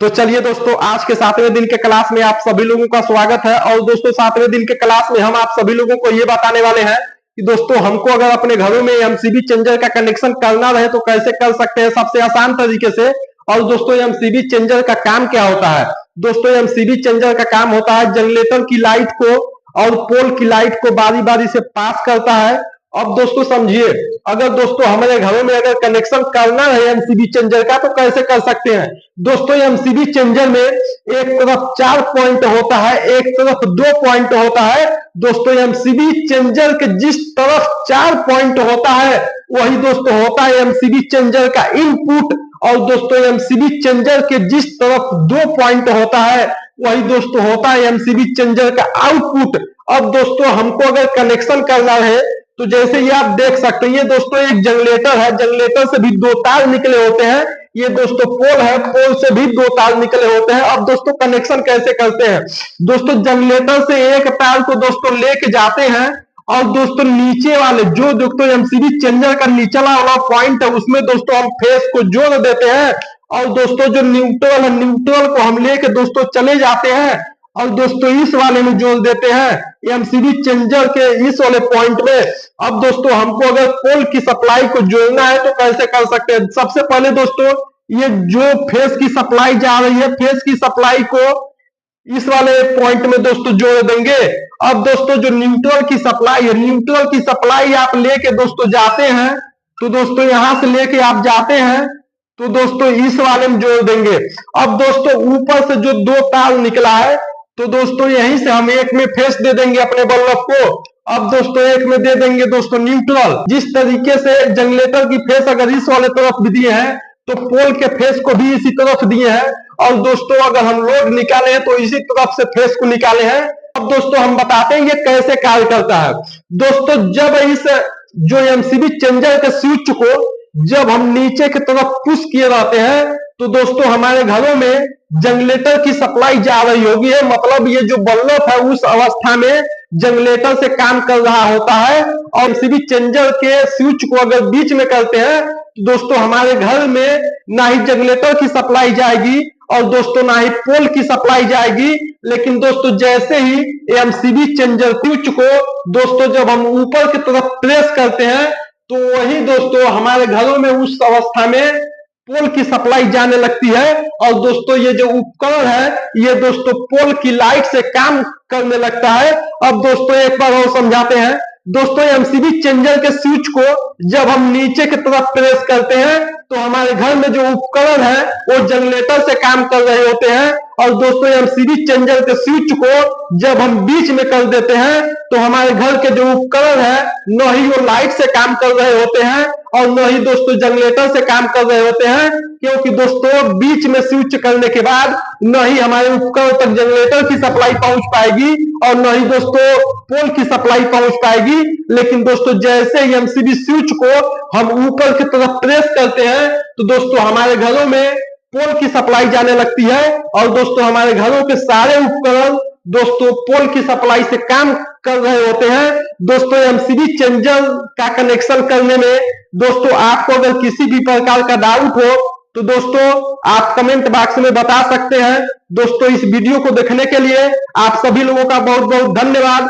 तो चलिए दोस्तों, आज के 7वें दिन के क्लास में आप सभी लोगों का स्वागत है। और दोस्तों 7वें दिन के क्लास में हम आप सभी लोगों को ये बताने वाले हैं कि दोस्तों हमको अगर अपने घरों में एमसीबी चेंजर का कनेक्शन करना रहे तो कैसे कर सकते हैं सबसे आसान तरीके से। और दोस्तों एमसीबी चेंजर का काम क्या होता है? दोस्तों एमसीबी चेंजर का काम होता है जनरेटर की लाइट को और पोल की लाइट को बारी बारी से पास करता है। अब दोस्तों समझिए, अगर दोस्तों हमारे घरों में अगर कनेक्शन करना है एमसीबी चेंजर का तो कैसे कर सकते हैं। दोस्तों एमसीबी चेंजर में एक तरफ 4 पॉइंट होता है, एक तरफ 2 पॉइंट होता है। दोस्तों एमसीबी चेंजर के जिस तरफ 4 पॉइंट होता है वही दोस्तों होता है एमसीबी चेंजर का इनपुट। और दोस्तों एमसीबी चेंजर के जिस तरफ 2 पॉइंट होता है वही दोस्तों होता है एमसीबी चेंजर का आउटपुट। अब दोस्तों हमको अगर कनेक्शन करना है तो जैसे ये आप देख सकते हैं, ये दोस्तों एक जनरेटर है, जनरेटर से भी 2 तार निकले होते हैं। ये दोस्तों पोल है, पोल से भी 2 तार निकले होते हैं। अब दोस्तों कनेक्शन कैसे करते हैं? दोस्तों जनरेटर से एक तार को दोस्तों लेके जाते हैं और दोस्तों नीचे वाले जो दोस्तों एमसीबी चेंजर का निचला वाला पॉइंट है उसमें दोस्तों हम फेस को जोड़ देते हैं। और दोस्तों जो न्यूट्रल है, न्यूट्रल को हम लेके दोस्तों चले जाते हैं और दोस्तों इस वाले में जोड़ देते हैं एमसीबी चेंजर के इस वाले पॉइंट में। अब दोस्तों हमको अगर पोल की सप्लाई को जोड़ना है तो कैसे कर सकते हैं? सबसे पहले दोस्तों ये जो फेस की सप्लाई जा रही है, फेस की सप्लाई को इस वाले पॉइंट में दोस्तों जोड़ देंगे। अब दोस्तों जो न्यूट्रल की सप्लाई है, न्यूट्रल की सप्लाई आप लेके दोस्तों जाते हैं तो दोस्तों यहां से लेके आप जाते हैं तो दोस्तों इस वाले में जोड़ देंगे। अब दोस्तों ऊपर से जो 2 तार निकला है तो दोस्तों यहीं से हम एक में फेस दे देंगे अपने बल्ब को। अब दोस्तों एक में दे देंगे दोस्तों न्यूट्रल। जिस तरीके से जनरेटर की फेस अगर इस वाले तरफ भी दिए हैं तो पोल के फेस को भी इसी तरफ दिए हैं। और दोस्तों अगर हम लोड निकाले हैं तो इसी तरफ से फेस को निकाले हैं। अब दोस्तों हम बताते हैं ये कैसे कार्य करता है। दोस्तों जब इस जो एमसीबी चेंजर के स्विच को जब हम नीचे की तरफ पुश किए रहते हैं तो दोस्तों हमारे घरों में जनरेटर की सप्लाई जा रही होगी है, मतलब ये जो बल्ब है उस अवस्था में जनरेटर से काम कर रहा होता है। और एमसीबी चेंजर के स्विच को अगर बीच में करते हैं तो दोस्तों हमारे घर में ना ही जनरेटर की सप्लाई जाएगी और दोस्तों ना ही पोल की सप्लाई जाएगी। लेकिन दोस्तों जैसे ही एमसीबी चेंजर स्विच को दोस्तों जब हम ऊपर की तरफ प्रेस करते हैं तो वही दोस्तों हमारे घरों में उस अवस्था में पोल की सप्लाई जाने लगती है। और दोस्तों ये जो उपकरण है ये दोस्तों पोल की लाइट से काम करने लगता है। अब दोस्तों एक बार और समझाते हैं। दोस्तों एमसीबी चेंजर के स्विच को जब हम नीचे की तरफ प्रेस करते हैं तो हमारे घर में जो उपकरण है वो जनरेटर से काम कर रहे होते हैं। और दोस्तों एमसीबी चेंजर के स्विच को जब हम बीच में कर देते हैं तो हमारे घर के जो उपकरण है न ही वो लाइट से काम कर रहे होते हैं और न ही दोस्तों जनरेटर से काम कर रहे होते हैं। क्योंकि दोस्तों बीच में स्विच करने के बाद न ही हमारे उपकरण तक जनरेटर की सप्लाई पहुंच पाएगी और न ही दोस्तों पोल की सप्लाई पहुंच पाएगी। लेकिन दोस्तों जैसे ही एमसीबी स्विच को हम ऊपर की तरफ प्रेस करते हैं तो दोस्तों हमारे घरों में पोल की सप्लाई जाने लगती है और दोस्तों हमारे घरों के सारे उपकरण दोस्तों पोल की सप्लाई से काम कर रहे होते हैं। दोस्तों एमसीबी चेंजर का कनेक्शन करने में दोस्तों आपको अगर किसी भी प्रकार का डाउट हो तो दोस्तों आप कमेंट बॉक्स में बता सकते हैं। दोस्तों इस वीडियो को देखने के लिए आप सभी लोगों का बहुत बहुत धन्यवाद।